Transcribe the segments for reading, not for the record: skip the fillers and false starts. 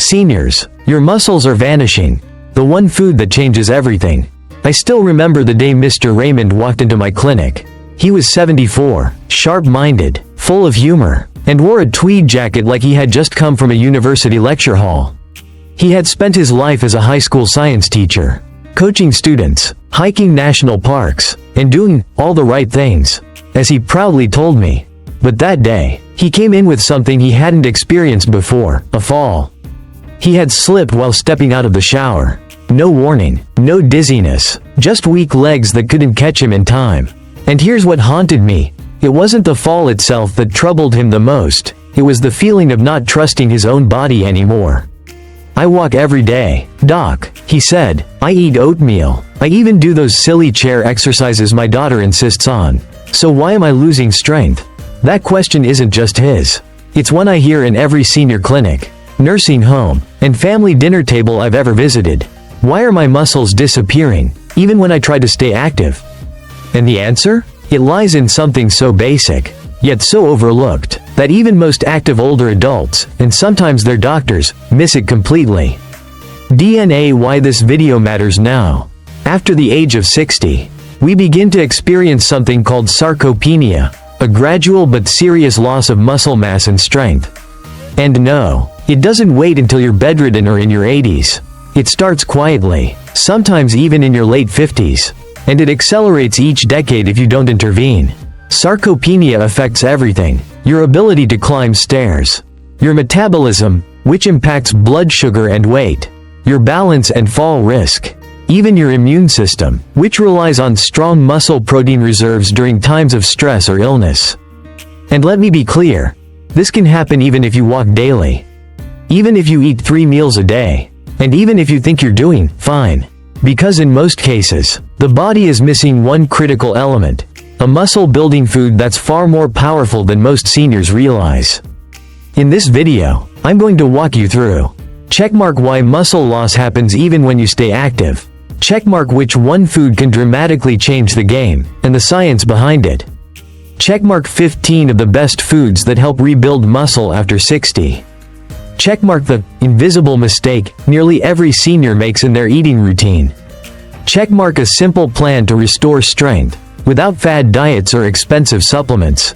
Seniors, your muscles are vanishing. The one food that changes everything. I still remember the day Mr. Raymond walked into my clinic. He was 74, sharp-minded, full of humor, and wore a tweed jacket like he had just come from a university lecture hall. He had spent his life as a high school science teacher, coaching students, hiking national parks, and doing all the right things, as he proudly told me. But that day, he came in with something he hadn't experienced before, a fall. He had slipped while stepping out of the shower. No warning, no dizziness, just weak legs that couldn't catch him in time. And here's what haunted me. It wasn't the fall itself that troubled him the most, it was the feeling of not trusting his own body anymore. "I walk every day, Doc," he said. "I eat oatmeal. I even do those silly chair exercises my daughter insists on. So why am I losing strength?" That question isn't just his. It's one I hear in every senior clinic, nursing home, and family dinner table I've ever visited. Why are my muscles disappearing, even when I try to stay active? And the answer? It lies in something so basic, yet so overlooked, that even most active older adults, and sometimes their doctors, miss it completely. DNA. Why this video matters now. After the age of 60, we begin to experience something called sarcopenia, a gradual but serious loss of muscle mass and strength. And no, it doesn't wait until you're bedridden or in your 80s. It starts quietly, sometimes even in your late 50s, and it accelerates each decade if you don't intervene. Sarcopenia affects everything: your ability to climb stairs, your metabolism, which impacts blood sugar and weight, your balance and fall risk, even your immune system, which relies on strong muscle protein reserves during times of stress or illness. And let me be clear, this can happen even if you walk daily, even if you eat 3 meals a day, and even if you think you're doing fine. Because in most cases, the body is missing one critical element, a muscle-building food that's far more powerful than most seniors realize. In this video, I'm going to walk you through checkmark why muscle loss happens even when you stay active, checkmark which one food can dramatically change the game, and the science behind it, checkmark 15 of the best foods that help rebuild muscle after 60. Checkmark the invisible mistake nearly every senior makes in their eating routine. Checkmark a simple plan to restore strength, without fad diets or expensive supplements.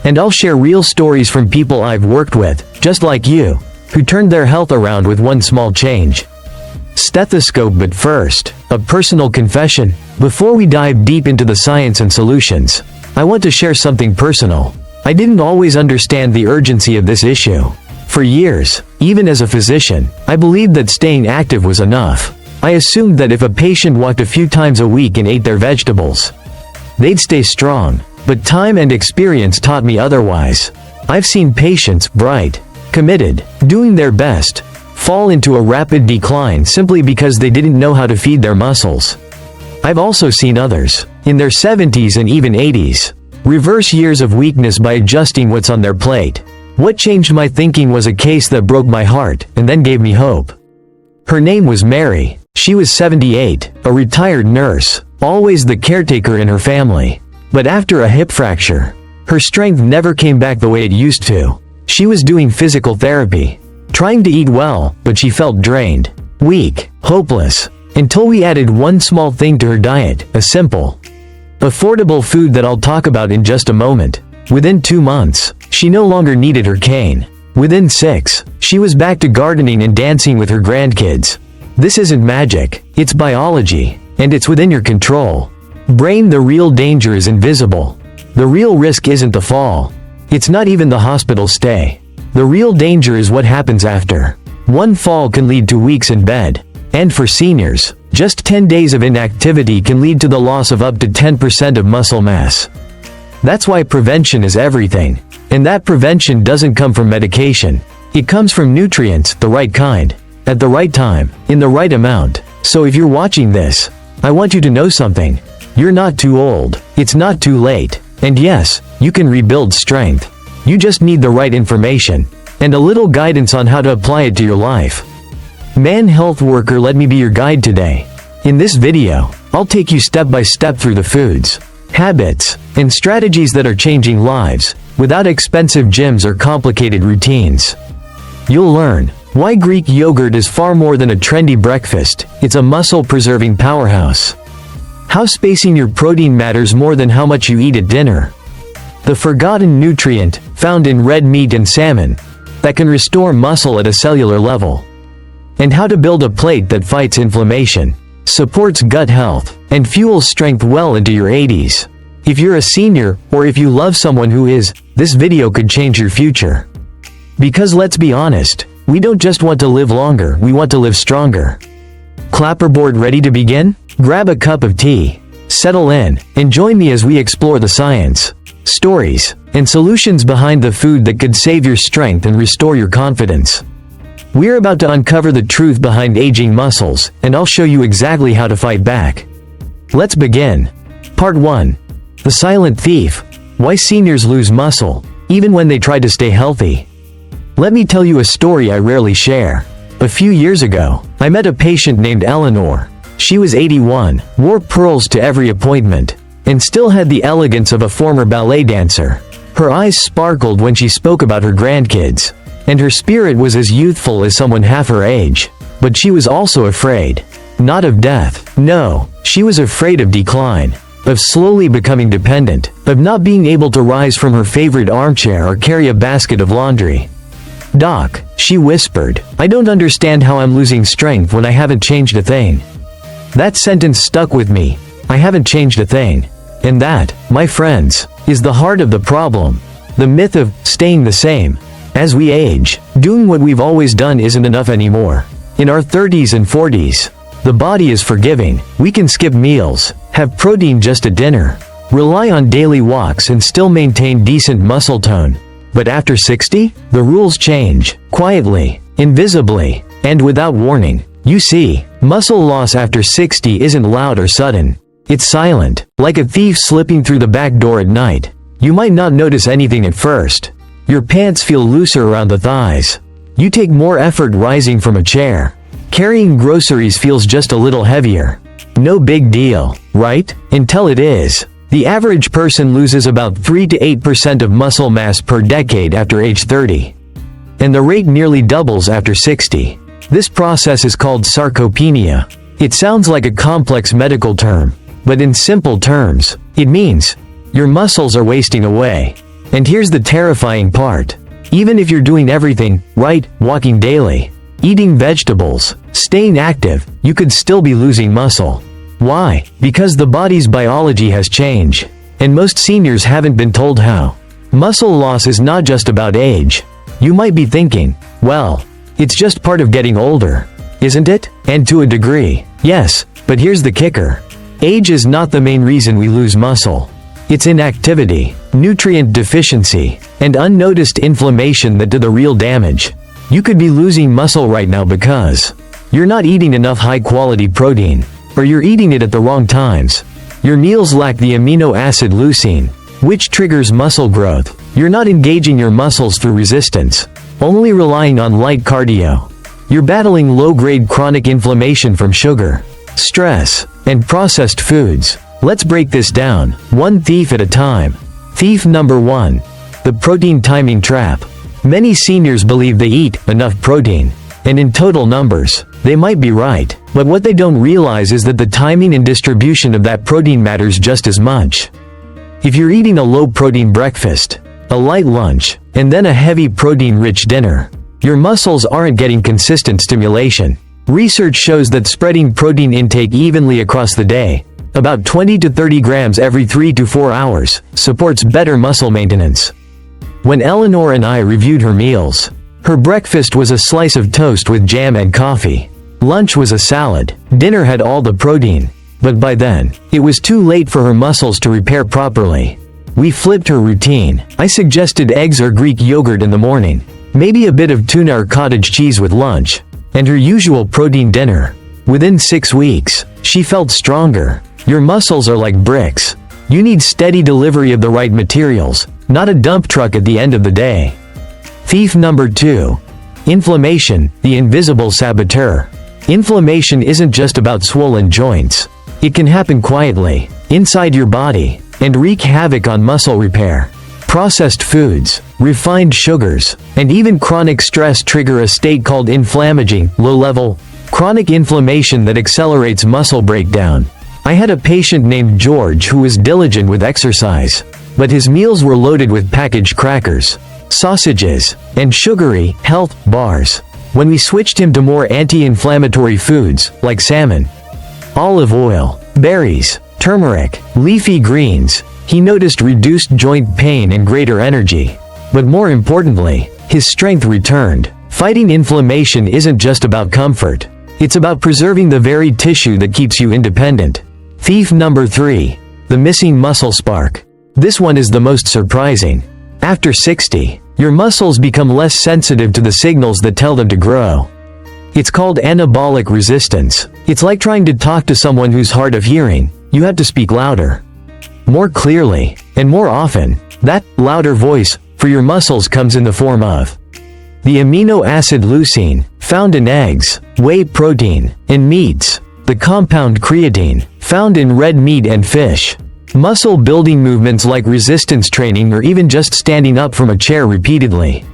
And I'll share real stories from people I've worked with, just like you, who turned their health around with one small change. Stethoscope. But first, a personal confession. Before we dive deep into the science and solutions, I want to share something personal. I didn't always understand the urgency of this issue. For years, even as a physician, I believed that staying active was enough. I assumed that if a patient walked a few times a week and ate their vegetables, they'd stay strong. But time and experience taught me otherwise. I've seen patients, bright, committed, doing their best, fall into a rapid decline simply because they didn't know how to feed their muscles. I've also seen others, in their 70s and even 80s, reverse years of weakness by adjusting what's on their plate. What changed my thinking was a case that broke my heart, and then gave me hope. Her name was Mary. She was 78, a retired nurse, always the caretaker in her family. But after a hip fracture, her strength never came back the way it used to. She was doing physical therapy, trying to eat well, but she felt drained, weak, hopeless, until we added one small thing to her diet, a simple, affordable food that I'll talk about in just a moment. Within 2 months, she no longer needed her cane. Within 6, she was back to gardening and dancing with her grandkids. This isn't magic, it's biology, and it's within your control. Brain. The real danger is invisible. The real risk isn't the fall. It's not even the hospital stay. The real danger is what happens after. One fall can lead to weeks in bed. And for seniors, just 10 days of inactivity can lead to the loss of up to 10% of muscle mass. That's why prevention is everything. And that prevention doesn't come from medication. It comes from nutrients, the right kind, at the right time, in the right amount. So if you're watching this, I want you to know something. You're not too old. It's not too late. And yes, you can rebuild strength. You just need the right information, and a little guidance on how to apply it to your life. Man health worker, let me be your guide today. In this video, I'll take you step by step through the foods, habits, and strategies that are changing lives, without expensive gyms or complicated routines. You'll learn Why Greek yogurt is far more than a trendy breakfast, it's a muscle-preserving powerhouse. How spacing your protein matters more than how much you eat at dinner. The forgotten nutrient, found in red meat and salmon, that can restore muscle at a cellular level. And how to build a plate that fights inflammation, supports gut health, and fuels strength well into your 80s. If you're a senior, or if you love someone who is, this video could change your future. Because let's be honest, we don't just want to live longer, we want to live stronger. Clapperboard ready to begin? Grab a cup of tea, settle in, and join me as we explore the science, stories, and solutions behind the food that could save your strength and restore your confidence. We're about to uncover the truth behind aging muscles, and I'll show you exactly how to fight back. Let's begin. Part 1. The silent thief. Why seniors lose muscle, even when they try to stay healthy. Let me tell you a story I rarely share. A few years ago, I met a patient named Eleanor. She was 81, wore pearls to every appointment, and still had the elegance of a former ballet dancer. Her eyes sparkled when she spoke about her grandkids, and her spirit was as youthful as someone half her age. But she was also afraid. Not of death. No, she was afraid of decline, of slowly becoming dependent, of not being able to rise from her favorite armchair or carry a basket of laundry. "Doc," she whispered, "I don't understand how I'm losing strength when I haven't changed a thing." That sentence stuck with me. I haven't changed a thing. And that, my friends, is the heart of the problem. The myth of staying the same. As we age, doing what we've always done isn't enough anymore. In our 30s and 40s, the body is forgiving. We can skip meals, have protein just at dinner, rely on daily walks and still maintain decent muscle tone. But after 60, the rules change, quietly, invisibly, and without warning. You see, muscle loss after 60 isn't loud or sudden. It's silent, like a thief slipping through the back door at night. You might not notice anything at first. Your pants feel looser around the thighs. You take more effort rising from a chair. Carrying groceries feels just a little heavier. No big deal, right? Until it is. The average person loses about 3 to 8% of muscle mass per decade after age 30. And the rate nearly doubles after 60. This process is called sarcopenia. It sounds like a complex medical term, but in simple terms, it means your muscles are wasting away. And here's the terrifying part. Even if you're doing everything right, walking daily, eating vegetables, staying active, you could still be losing muscle. Why? Because the body's biology has changed, and most seniors haven't been told how. Muscle loss is not just about age. You might be thinking, well, it's just part of getting older, isn't it? And to a degree, yes, but here's the kicker. Age is not the main reason we lose muscle. It's inactivity, nutrient deficiency, and unnoticed inflammation that do the real damage. You could be losing muscle right now because you're not eating enough high-quality protein, or you're eating it at the wrong times. Your meals lack the amino acid leucine, which triggers muscle growth. You're not engaging your muscles through resistance, only relying on light cardio. You're battling low-grade chronic inflammation from sugar, stress, and processed foods. Let's break this down, one thief at a time. Thief number 1. The protein timing trap. Many seniors believe they eat enough protein, and in total numbers, they might be right. But what they don't realize is that the timing and distribution of that protein matters just as much. If you're eating a low-protein breakfast, a light lunch, and then a heavy protein-rich dinner, your muscles aren't getting consistent stimulation. Research shows that spreading protein intake evenly across the day, about 20 to 30 grams every 3 to 4 hours, supports better muscle maintenance. When Eleanor and I reviewed her meals, her breakfast was a slice of toast with jam and coffee. Lunch was a salad. Dinner had all the protein. But by then, it was too late for her muscles to repair properly. We flipped her routine. I suggested eggs or Greek yogurt in the morning, maybe a bit of tuna or cottage cheese with lunch, and her usual protein dinner. Within 6 weeks, she felt stronger. Your muscles are like bricks. You need steady delivery of the right materials, not a dump truck at the end of the day. Thief number 2. Inflammation, the invisible saboteur. Inflammation isn't just about swollen joints. It can happen quietly, inside your body, and wreak havoc on muscle repair. Processed foods, refined sugars, and even chronic stress trigger a state called inflammaging, low-level, chronic inflammation that accelerates muscle breakdown. I had a patient named George who was diligent with exercise, but his meals were loaded with packaged crackers, sausages, and sugary, health bars. When we switched him to more anti-inflammatory foods, like salmon, olive oil, berries, turmeric, leafy greens, he noticed reduced joint pain and greater energy. But more importantly, his strength returned. Fighting inflammation isn't just about comfort. It's about preserving the very tissue that keeps you independent. Thief number 3. The missing muscle spark. This one is the most surprising. After 60, your muscles become less sensitive to the signals that tell them to grow. It's called anabolic resistance. It's like trying to talk to someone who's hard of hearing. You have to speak louder, more clearly, and more often. That louder voice for your muscles comes in the form of the amino acid leucine, found in eggs, whey protein, and meats, the compound creatine, found in red meat and fish. Muscle building movements like resistance training or even just standing up from a chair repeatedly.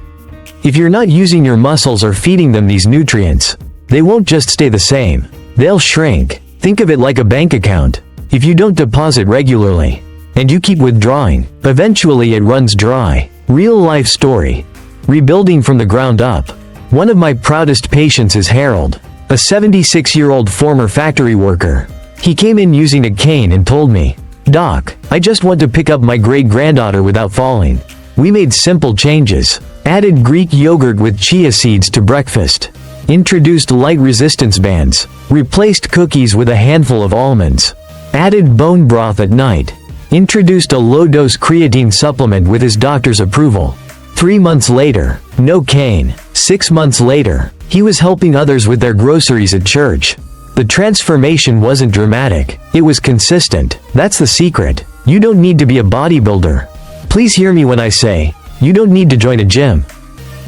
If you're not using your muscles or feeding them these nutrients, they won't just stay the same. They'll shrink. Think of it like a bank account. If you don't deposit regularly, and you keep withdrawing, eventually it runs dry. Real life story. Rebuilding from the ground up. One of my proudest patients is Harold, a 76-year-old former factory worker. He came in using a cane and told me, "Doc, I just want to pick up my great-granddaughter without falling." We made simple changes. Added Greek yogurt with chia seeds to breakfast. Introduced light resistance bands. Replaced cookies with a handful of almonds. Added bone broth at night. Introduced a low-dose creatine supplement with his doctor's approval. 3 months later, no cane. 6 months later, he was helping others with their groceries at church. The transformation wasn't dramatic. It was consistent. That's the secret. You don't need to be a bodybuilder. Please hear me when I say, you don't need to join a gym.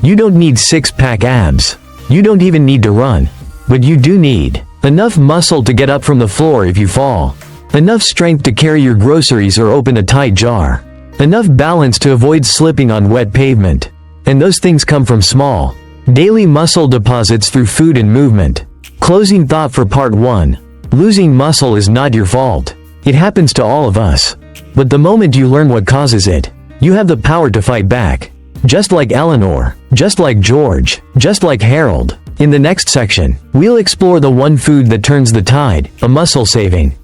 You don't need six-pack abs. You don't even need to run. But you do need enough muscle to get up from the floor if you fall. Enough strength to carry your groceries or open a tight jar. Enough balance to avoid slipping on wet pavement. And those things come from small, daily muscle deposits through food and movement. Closing thought for part 1. Losing muscle is not your fault. It happens to all of us. But the moment you learn what causes it, you have the power to fight back. Just like Eleanor, just like George, just like Harold. In the next section, we'll explore the one food that turns the tide, a muscle-saving,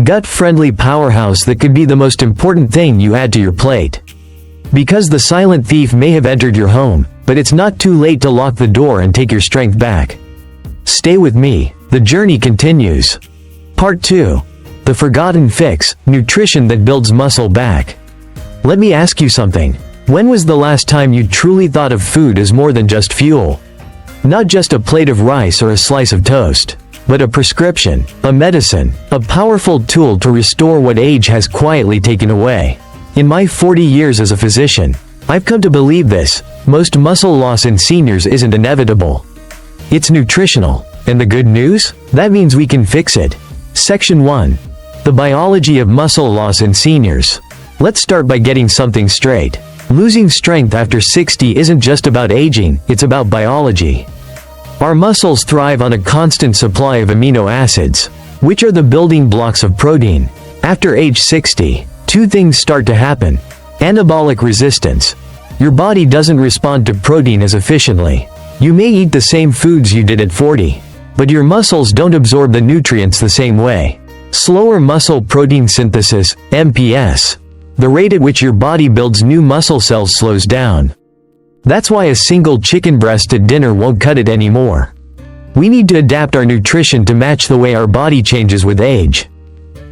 gut-friendly powerhouse that could be the most important thing you add to your plate. Because the silent thief may have entered your home, but it's not too late to lock the door and take your strength back. Stay with me, the journey continues. Part 2. The forgotten fix, nutrition that builds muscle back. Let me ask you something. When was the last time you truly thought of food as more than just fuel? Not just a plate of rice or a slice of toast, but a prescription, a medicine, a powerful tool to restore what age has quietly taken away. In my 40 years as a physician, I've come to believe this: most muscle loss in seniors isn't inevitable. It's nutritional. And the good news? That means we can fix it. Section 1. The biology of muscle loss in seniors. Let's start by getting something straight. Losing strength after 60 isn't just about aging, it's about biology. Our muscles thrive on a constant supply of amino acids, which are the building blocks of protein. After age 60, two things start to happen. Anabolic resistance. Your body doesn't respond to protein as efficiently. You may eat the same foods you did at 40, but your muscles don't absorb the nutrients the same way. Slower muscle protein synthesis, MPS. The rate at which your body builds new muscle cells slows down. That's why a single chicken breast at dinner won't cut it anymore. We need to adapt our nutrition to match the way our body changes with age.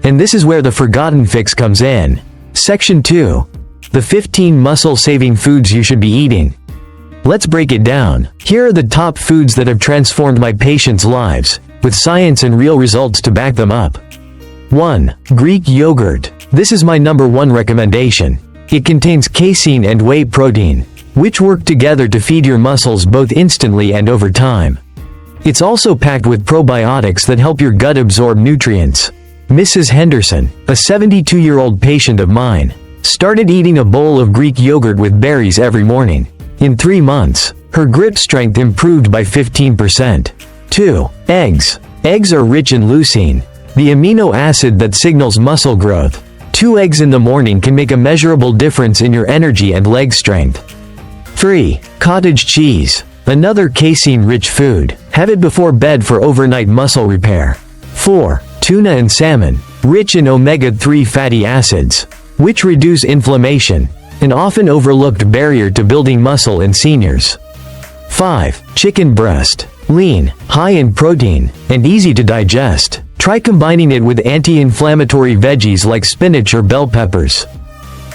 And this is where the forgotten fix comes in. Section 2. The 15 muscle-saving foods you should be eating. Let's break it down. Here are the top foods that have transformed my patients' lives, with science and real results to back them up. 1. Greek yogurt. This is my number 1 recommendation. It contains casein and whey protein, which work together to feed your muscles both instantly and over time. It's also packed with probiotics that help your gut absorb nutrients. Mrs. Henderson, a 72-year-old patient of mine, Started eating a bowl of Greek yogurt with berries every morning. In 3 months, her grip strength improved by 15%. 2. Eggs. Eggs are rich in leucine, the amino acid that signals muscle growth. 2 eggs in the morning can make a measurable difference in your energy and leg strength. 3. Cottage cheese. Another casein-rich food. Have it before bed for overnight muscle repair. 4. Tuna and salmon. Rich in omega-3 fatty acids, which reduce inflammation, an often overlooked barrier to building muscle in seniors. 5. Chicken breast. Lean, high in protein, and easy to digest. Try combining it with anti-inflammatory veggies like spinach or bell peppers.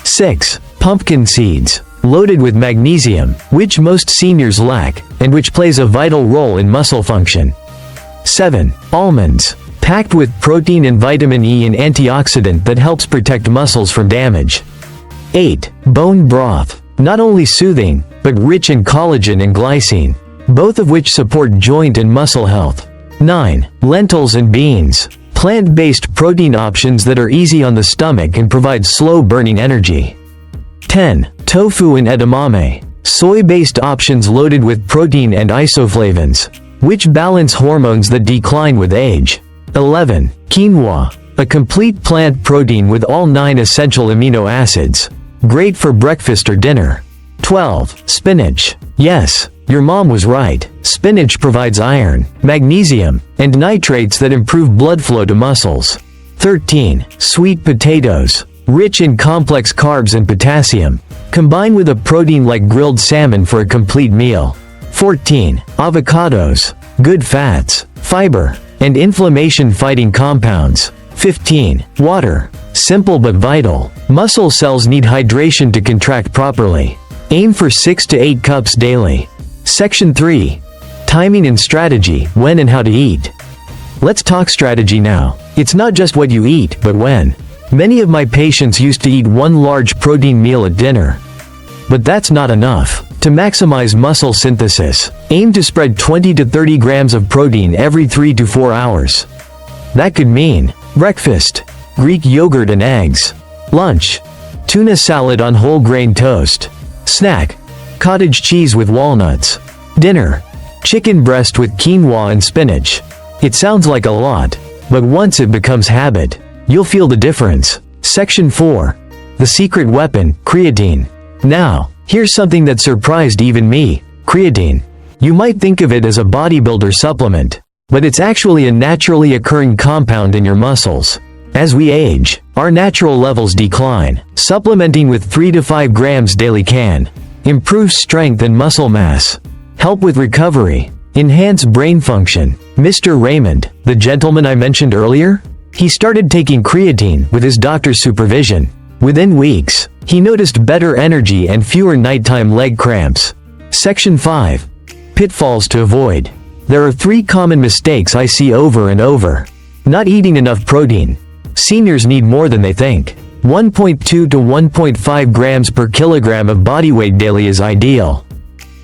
6. Pumpkin seeds. Loaded with magnesium, which most seniors lack, and which plays a vital role in muscle function. 7. Almonds. Packed with protein and vitamin E, an antioxidant that helps protect muscles from damage. 8. Bone broth. Not only soothing, but rich in collagen and glycine, both of which support joint and muscle health. 9. Lentils and beans. Plant-based protein options that are easy on the stomach and provide slow-burning energy. 10. Tofu and edamame. Soy-based options loaded with protein and isoflavones, which balance hormones that decline with age. 11. Quinoa. A complete plant protein with all 9 essential amino acids. Great for breakfast or dinner. 12. Spinach. Yes, your mom was right. Spinach provides iron, magnesium, and nitrates that improve blood flow to muscles. 13. Sweet potatoes. Rich in complex carbs and potassium. Combine with a protein like grilled salmon for a complete meal. 14. Avocados. Good fats, fiber, and inflammation-fighting compounds. 15. Water. Simple but vital. Muscle cells need hydration to contract properly. Aim for 6 to 8 cups daily. Section 3. Timing and strategy, when and how to eat. Let's talk strategy now. It's not just what you eat, but when. Many of my patients used to eat 1 large protein meal at dinner. But that's not enough. To maximize muscle synthesis, aim to spread 20 to 30 grams of protein every 3 to 4 hours. That could mean breakfast, Greek yogurt and eggs. Lunch, tuna salad on whole grain toast. Snack, cottage cheese with walnuts. Dinner, chicken breast with quinoa and spinach. It sounds like a lot, but once it becomes habit, you'll feel the difference. Section 4. The secret weapon, creatine. Now, here's something that surprised even me. Creatine. You might think of it as a bodybuilder supplement, but it's actually a naturally occurring compound in your muscles. As we age, our natural levels decline. Supplementing with 3 to 5 grams daily can improve strength and muscle mass, help with recovery, enhance brain function. Mr. Raymond, the gentleman I mentioned earlier, he started taking creatine with his doctor's supervision. Within weeks, he noticed better energy and fewer nighttime leg cramps. Section 5. Pitfalls to avoid. There are 3 common mistakes I see over and over. Not eating enough protein. Seniors need more than they think. 1.2 to 1.5 grams per kilogram of body weight daily is ideal.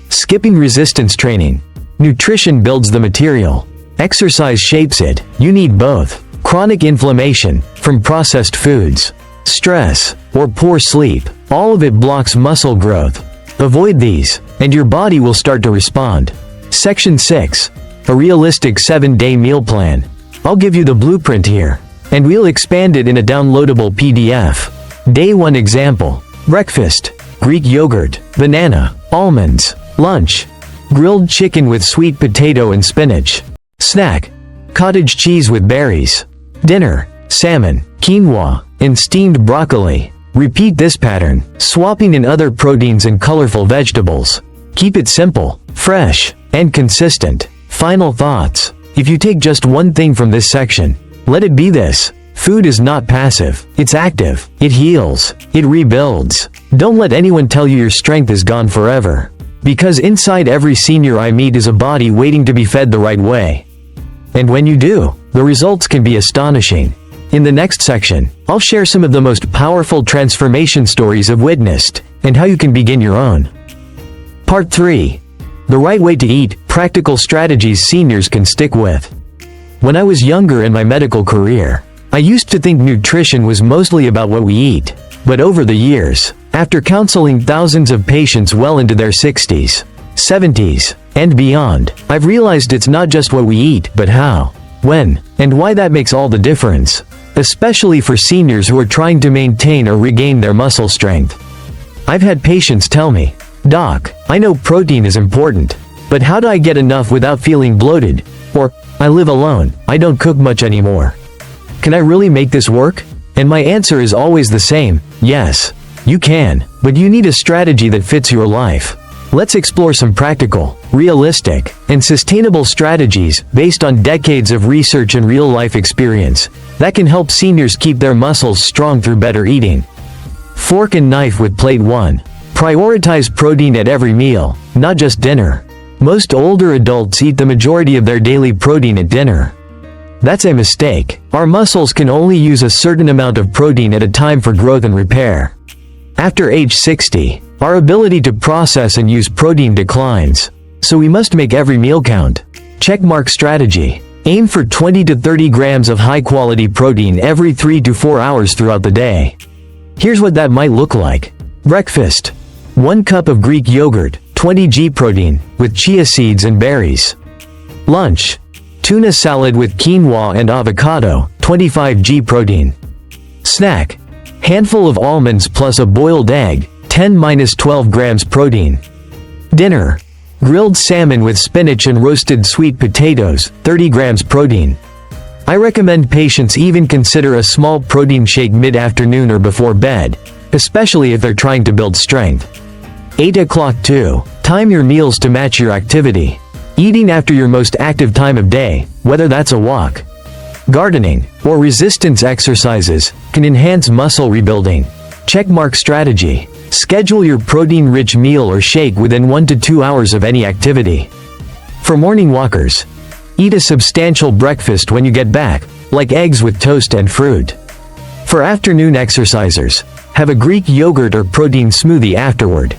Skipping resistance training. Nutrition builds the material. Exercise shapes it. You need both. Chronic inflammation, from processed foods. Stress, or poor sleep, all of it blocks muscle growth. Avoid these, and your body will start to respond. Section 6. A realistic 7-day meal plan. I'll give you the blueprint here, and we'll expand it in a downloadable PDF. Day 1 example. Breakfast, Greek yogurt, banana, almonds. Lunch, grilled chicken with sweet potato and spinach. Snack, cottage cheese with berries. Dinner, salmon, quinoa, and steamed broccoli. Repeat this pattern, swapping in other proteins and colorful vegetables. Keep it simple, fresh, and consistent. Final thoughts. If you take just one thing from this section, let it be this. Food is not passive. It's active. It heals. It rebuilds. Don't let anyone tell you your strength is gone forever. Because inside every senior I meet is a body waiting to be fed the right way. And when you do, the results can be astonishing. In the next section, I'll share some of the most powerful transformation stories I've witnessed, and how you can begin your own. Part 3. The right way to eat, practical strategies seniors can stick with. When I was younger in my medical career, I used to think nutrition was mostly about what we eat. But over the years, after counseling thousands of patients well into their 60s, 70s, and beyond, I've realized it's not just what we eat, but how, when, and why that makes all the difference. Especially for seniors who are trying to maintain or regain their muscle strength. I've had patients tell me, "Doc, I know protein is important, but how do I get enough without feeling bloated?" Or, "I live alone, I don't cook much anymore. Can I really make this work?" And my answer is always the same: yes, you can, but you need a strategy that fits your life. Let's explore some practical, realistic, and sustainable strategies based on decades of research and real-life experience that can help seniors keep their muscles strong through better eating. Fork and knife with plate 1. Prioritize protein at every meal, not just dinner. Most older adults eat the majority of their daily protein at dinner. That's a mistake. Our muscles can only use a certain amount of protein at a time for growth and repair. After age 60, our ability to process and use protein declines, so we must make every meal count. Checkmark strategy. Aim for 20 to 30 grams of high-quality protein every 3 to 4 hours throughout the day. Here's what that might look like. Breakfast. 1 cup of Greek yogurt, 20 g protein, with chia seeds and berries. Lunch. Tuna salad with quinoa and avocado, 25 g protein. Snack. Handful of almonds plus a boiled egg, 10–12 grams protein. Dinner. Grilled salmon with spinach and roasted sweet potatoes, 30 grams protein. I recommend patients even consider a small protein shake mid-afternoon or before bed, especially if they're trying to build strength. 8 o'clock 2. Time your meals to match your activity. Eating after your most active time of day, whether that's a walk, gardening, or resistance exercises, can enhance muscle rebuilding. Checkmark strategy. Schedule your protein-rich meal or shake within 1 to 2 hours of any activity. For morning walkers, eat a substantial breakfast when you get back, like eggs with toast and fruit. For afternoon exercisers, have a Greek yogurt or protein smoothie afterward.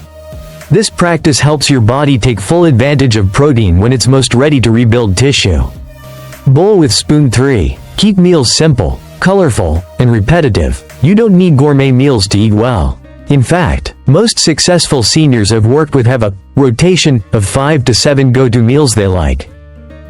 This practice helps your body take full advantage of protein when it's most ready to rebuild tissue. Bowl with spoon 3. Keep meals simple, colorful, and repetitive. You don't need gourmet meals to eat well. In fact, most successful seniors I've worked with have a rotation of 5 to 7 go-to meals they like,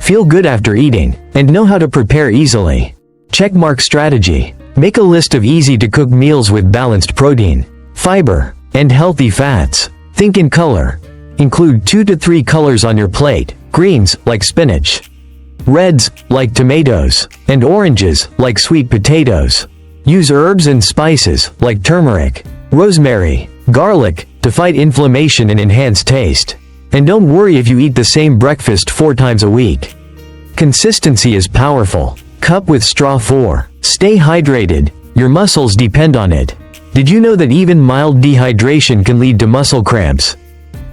feel good after eating, and know how to prepare easily. Checkmark strategy. Make a list of easy-to-cook meals with balanced protein, fiber, and healthy fats. Think in color. Include 2 to 3 colors on your plate: greens, like spinach, reds, like tomatoes, and oranges, like sweet potatoes. Use herbs and spices, like turmeric, rosemary, garlic, to fight inflammation and enhance taste. And don't worry if you eat the same breakfast 4 times a week. Consistency is powerful. Cup with straw 4. Stay hydrated. Your muscles depend on it. Did you know that even mild dehydration can lead to muscle cramps,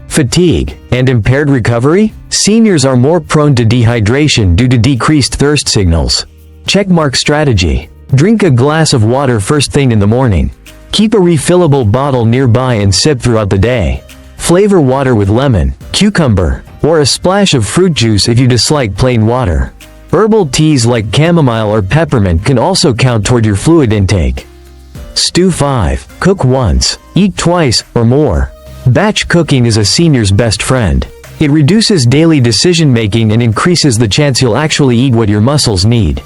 fatigue, and impaired recovery? Seniors are more prone to dehydration due to decreased thirst signals. Checkmark strategy. Drink a glass of water first thing in the morning. Keep a refillable bottle nearby and sip throughout the day. Flavor water with lemon, cucumber, or a splash of fruit juice if you dislike plain water. Herbal teas like chamomile or peppermint can also count toward your fluid intake. Stew 5. Cook once, eat twice, or more. Batch cooking is a senior's best friend. It reduces daily decision-making and increases the chance you'll actually eat what your muscles need.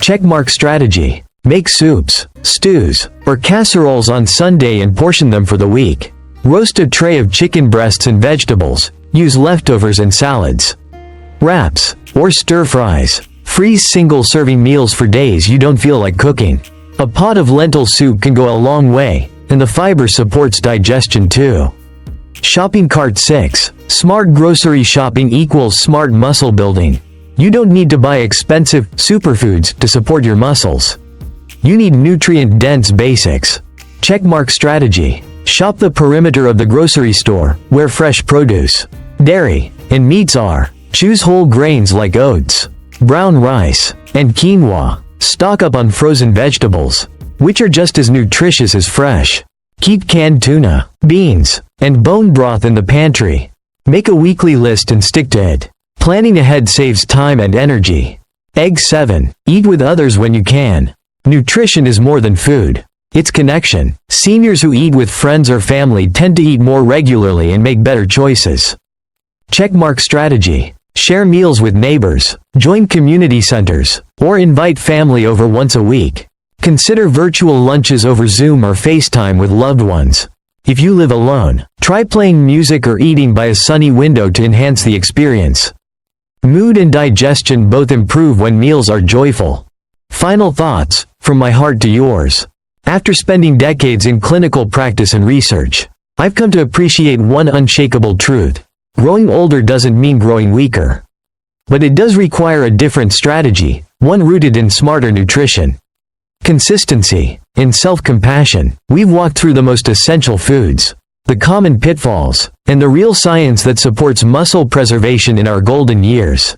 Checkmark strategy. Make soups, stews, or casseroles on Sunday and portion them for the week. Roast a tray of chicken breasts and vegetables. Use leftovers in salads, wraps, or stir-fries. Freeze single-serving meals for days you don't feel like cooking. A pot of lentil soup can go a long way, and the fiber supports digestion too. Shopping cart 6. Smart grocery shopping equals smart muscle building. You don't need to buy expensive superfoods to support your muscles. You need nutrient-dense basics. Checkmark strategy. Shop the perimeter of the grocery store, where fresh produce, dairy, and meats are. Choose whole grains like oats, brown rice, and quinoa. Stock up on frozen vegetables, which are just as nutritious as fresh. Keep canned tuna, beans, and bone broth in the pantry. Make a weekly list and stick to it. Planning ahead saves time and energy. Egg 7. Eat with others when you can. Nutrition is more than food. It's connection. Seniors who eat with friends or family tend to eat more regularly and make better choices. Checkmark strategy. Share meals with neighbors, join community centers, or invite family over once a week. Consider virtual lunches over Zoom or FaceTime with loved ones. If you live alone, try playing music or eating by a sunny window to enhance the experience. Mood and digestion both improve when meals are joyful. Final thoughts, from my heart to yours. After spending decades in clinical practice and research, I've come to appreciate one unshakable truth. Growing older doesn't mean growing weaker. But it does require a different strategy, one rooted in smarter nutrition, consistency, and self-compassion. We've walked through the most essential foods, the common pitfalls, and the real science that supports muscle preservation in our golden years.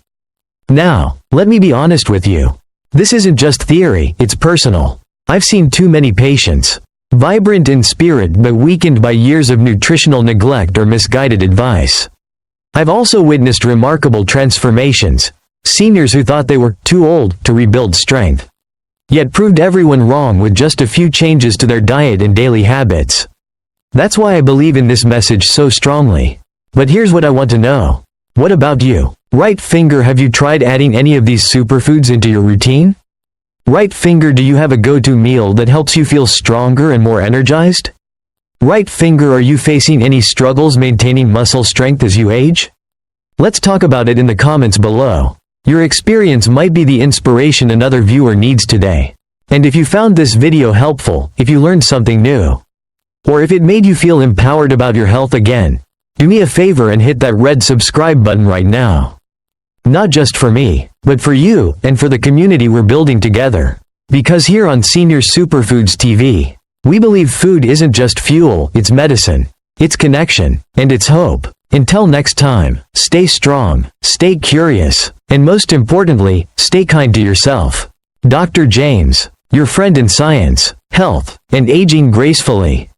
Now, let me be honest with you. This isn't just theory, it's personal. I've seen too many patients, vibrant in spirit but weakened by years of nutritional neglect or misguided advice. I've also witnessed remarkable transformations, seniors who thought they were too old to rebuild strength, yet proved everyone wrong with just a few changes to their diet and daily habits. That's why I believe in this message so strongly. But here's what I want to know. What about you? Right finger, have you tried adding any of these superfoods into your routine? Right finger, do you have a go-to meal that helps you feel stronger and more energized? Right finger, are you facing any struggles maintaining muscle strength as you age? Let's talk about it in the comments below. Your experience might be the inspiration another viewer needs today. And if you found this video helpful, if you learned something new, or if it made you feel empowered about your health again, do me a favor and hit that red subscribe button right now. Not just for me, but for you and for the community we're building together. Because here on Senior Superfoods TV, we believe food isn't just fuel, it's medicine, it's connection, and it's hope. Until next time, stay strong, stay curious, and most importantly, stay kind to yourself. Dr. James, your friend in science, health, and aging gracefully.